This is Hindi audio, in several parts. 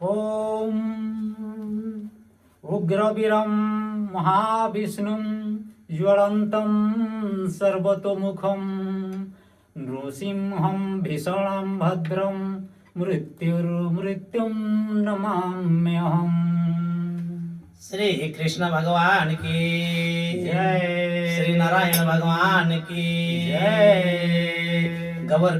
ओम उग्रवीरं महाविष्णुं ज्वलन्तं सर्वतोमुखं नृसिंहं भीषणं भद्रं मृत्युर्मृत्युं नमाम्यहम्। श्री कृष्ण भगवान की जय। श्री नारायण भगवान की जय। गवर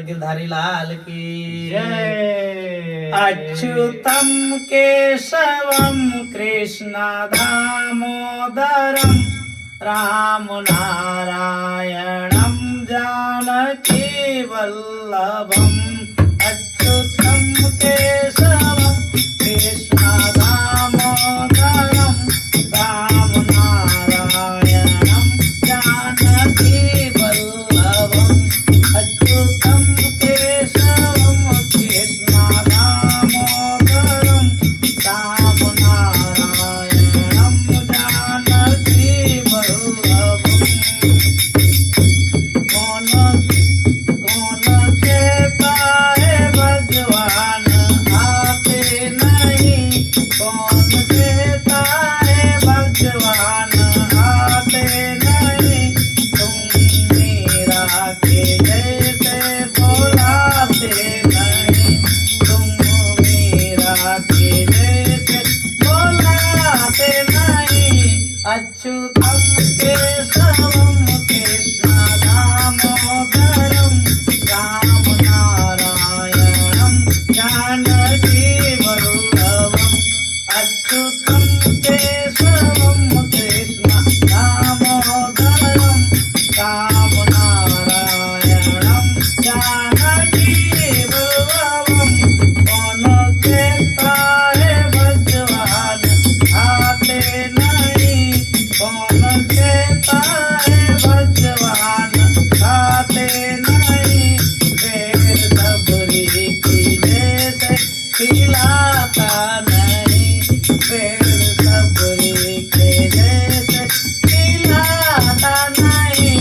गिरधारी लाल की जय। अच्युतम केशवम कृष्ण दामोदरम राम नारायणम जानकी वल्लभम। अच्युतम केशवम कृष्ण दामोदरम राम नारायणम जानकी वल्लभम। अच्युतम केशवम कृष्ण दामोदरम राम नारायणम जानकी वल्लभम। कौन कहता है भगवान आते नहीं, कौन कहता है भगवान आते नहीं, तुम मीरा के जैसे बोलाते नहीं, तुम मीरा के जैसे बोलाते नहीं। अच्युतम केशवम कृष्ण दामोदरम राम नारायणम जानकी वल्लभम। अच्युतम केशवम कृष्ण दामोदरम राम नारायणम जानकी वल्लभम। कौन कहता है भगवान आते नहीं, कौन कहता है भगवान आते नहीं, फिर सबरी की जैसे खिलाता नहीं, फिर सबरी के जैसे खिलाता नहीं।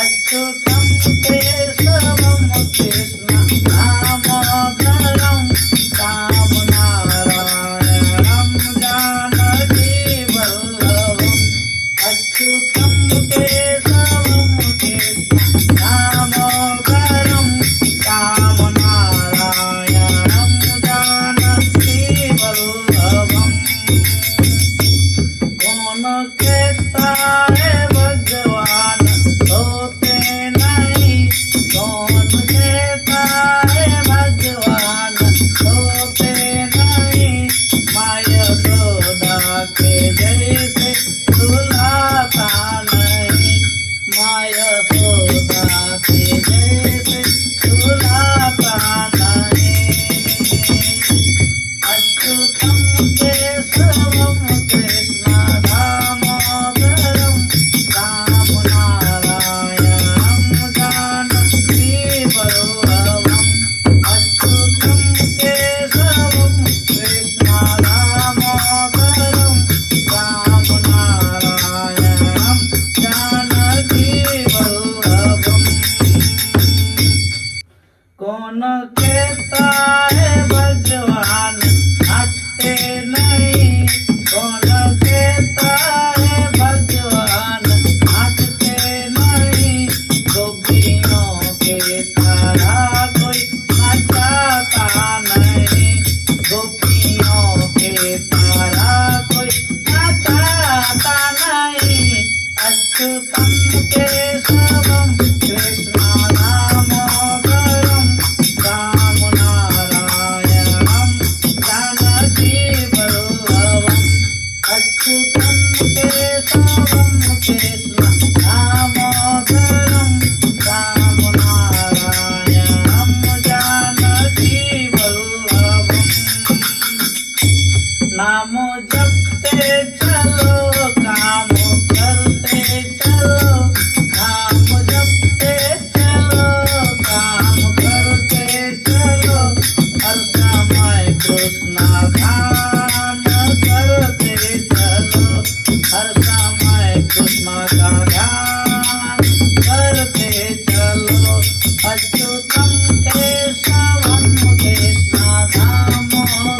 अच्युतम केशवम कृष्ण दामोदरम राम नारायणम जानकी वल्लभम। अच्युतम केशवम कृष्ण दामोदरम राम नारायणम जानकी वल्लभम। कौन कहता है भगवान होते नहीं, कौन कहता है भगवान होते नहीं, माया सोदा के जैसे दुलाता नहीं, माया सोदा के जैसे दुलाता नहीं। अच्युतम केशवम कृष्ण दामोदरम राम नारायणम जानकी वल्लभम। अच्युतम केशवम कृष्ण दामोदरम राम नारायणम जानकी वल्लभम। कौन कहता है भगवान हटते नहीं, कौन कहता है भगवान हटते नहीं, गोपियों के तारा कोई नचाता नहीं, गोपियों के तारा कोई नचाता नहीं। अच्युतम केशवम कृष्ण दामोदरम राम नारायणम जानकी वल्लभम। अच्युतम केशवम कृष्ण दामोदरम राम नारायणम जानकी वल्लभम। नाम जपते चलो काम करते चलो, नाम जपते चलो काम करते चलो, हर समय कृष्ण ध्यान करते चलो, हर समय कृष्ण का ध्यान करते चलो। अच्युतम केशवम कृष्ण दामोदरम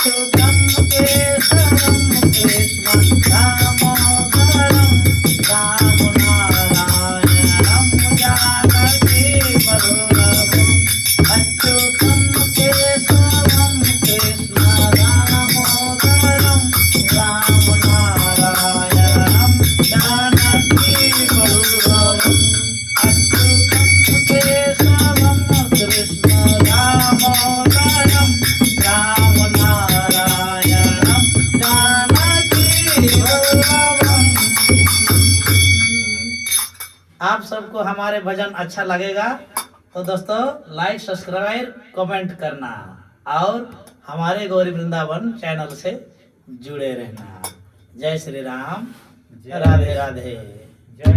अच्युतं केशवं कृष्णं दामोदरं रामनारायणं जानकीवल्लभम् अच्युतं केशवं कृष्णं दामोदरं रामनारायणं जानकीवल्लभम् अच्युतं केशवं कृष्ण दामोदरं रामनारायणं जानकीवल्लभम्। आप सबको हमारे भजन अच्छा लगेगा तो दोस्तों लाइक सब्सक्राइब कमेंट करना और हमारे गौरी वृंदावन चैनल से जुड़े रहना। जय श्री राम, राधे राधे। जय